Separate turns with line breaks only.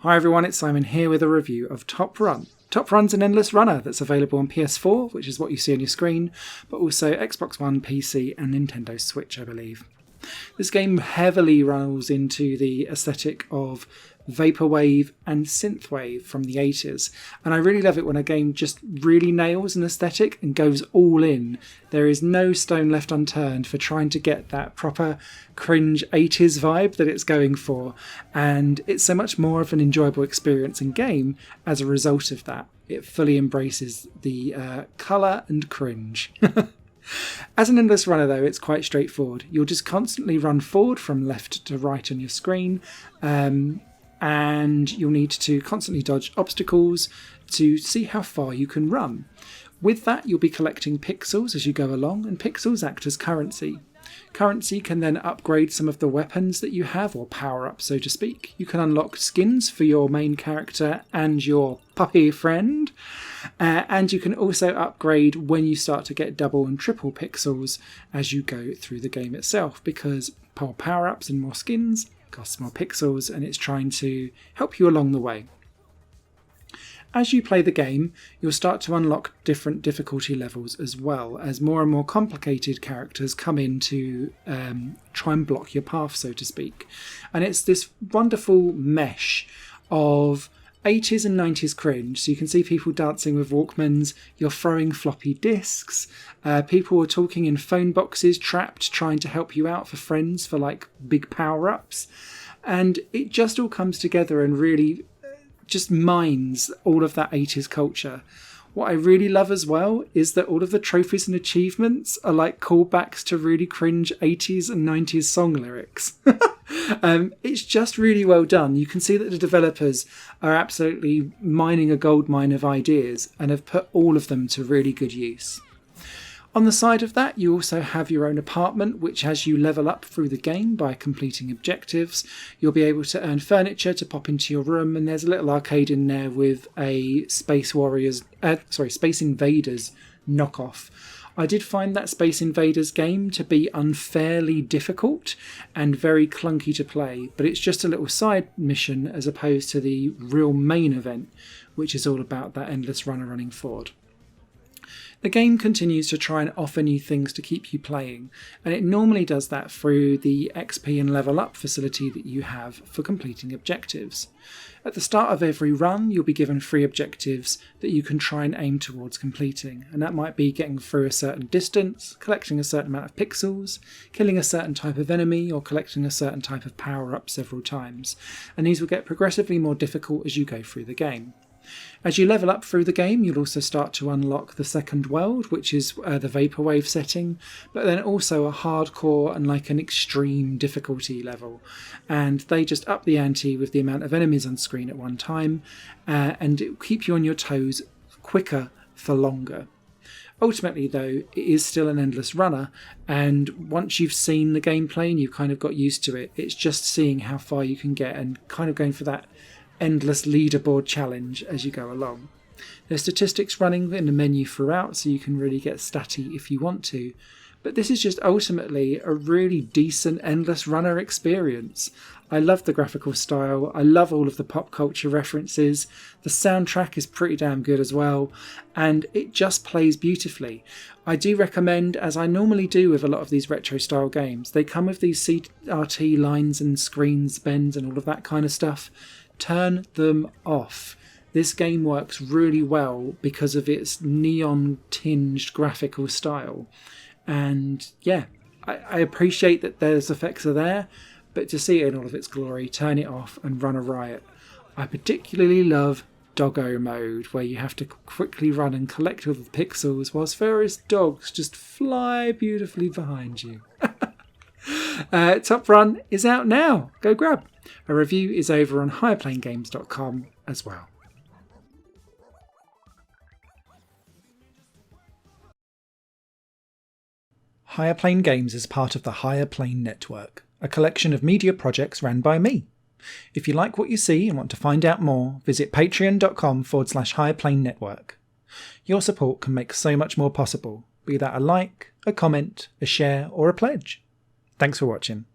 Hi everyone, it's Simon here with a review of Top Run. Top Run's an endless runner that's available on PS4, which is what you see on your screen, but also Xbox One, PC and Nintendo Switch, I believe. This game heavily rolls into the aesthetic of Vaporwave and Synthwave from the 80s, and I really love it when a game just really nails an aesthetic and goes all in. There is no stone left unturned for trying to get that proper cringe 80s vibe that it's going for, and it's so much more of an enjoyable experience in game as a result of that. It fully embraces the colour and cringe. As an endless runner though, it's quite straightforward. You'll just constantly run forward from left to right on your screen, and you'll need to constantly dodge obstacles to see how far you can run. With that, you'll be collecting pixels as you go along, and pixels act as currency. Currency can then upgrade some of the weapons that you have, or power up so to speak. You can unlock skins for your main character and your puppy friend, and you can also upgrade when you start to get double and triple pixels as you go through the game itself, because more power ups and more skins costs more pixels, and it's trying to help you along the way. As you play the game, you'll start to unlock different difficulty levels as well, as more and more complicated characters come in to try and block your path, so to speak. And it's this wonderful mesh of 80s and 90s cringe. So you can see people dancing with Walkmans, you're throwing floppy disks, people are talking in phone boxes, trapped, trying to help you out for friends for like big power-ups. And it just all comes together and really just mines all of that 80s culture. What I really love as well is that all of the trophies and achievements are like callbacks to really cringe 80s and 90s song lyrics. It's just really well done. You can see that the developers are absolutely mining a goldmine of ideas and have put all of them to really good use. On the side of that, you also have your own apartment, which as you level up through the game by completing objectives, you'll be able to earn furniture to pop into your room, and there's a little arcade in there with a Space Invaders knockoff. I did find that Space Invaders game to be unfairly difficult and very clunky to play, but it's just a little side mission as opposed to the real main event, which is all about that endless runner running forward. The game continues to try and offer new things to keep you playing, and it normally does that through the XP and level up facility that you have for completing objectives. At the start of every run, you'll be given 3 objectives that you can try and aim towards completing, and that might be getting through a certain distance, collecting a certain amount of pixels, killing a certain type of enemy, or collecting a certain type of power-up several times, and these will get progressively more difficult as you go through the game. As you level up through the game, you'll also start to unlock the second world, which is the Vaporwave setting, but then also a hardcore and like an extreme difficulty level. And they just up the ante with the amount of enemies on screen at one time, and it will keep you on your toes quicker for longer. Ultimately, though, it is still an endless runner, and once you've seen the gameplay and you've kind of got used to it, it's just seeing how far you can get and kind of going for that endless leaderboard challenge as you go along. There's statistics running in the menu throughout, so you can really get statty if you want to, but this is just ultimately a really decent endless runner experience. I love the graphical style, I love all of the pop culture references, the soundtrack is pretty damn good as well, and it just plays beautifully. I do recommend, as I normally do with a lot of these retro style games, they come with these CRT lines and screens bends and all of that kind of stuff. Turn them off. This game works really well because of its neon tinged graphical style. And yeah, I appreciate that those effects are there, but to see it in all of its glory, turn it off and run a riot. I particularly love doggo mode, where you have to quickly run and collect all the pixels whilst various dogs just fly beautifully behind you. Top Run is out now. Go grab. A review is over on higherplanegames.com as well. Higher Plane Games is part of the Higher Plane Network, a collection of media projects ran by me. If you like what you see and want to find out more, visit patreon.com/higherplane-network. Your support can make so much more possible, be that a like, a comment, a share, or a pledge. Thanks for watching.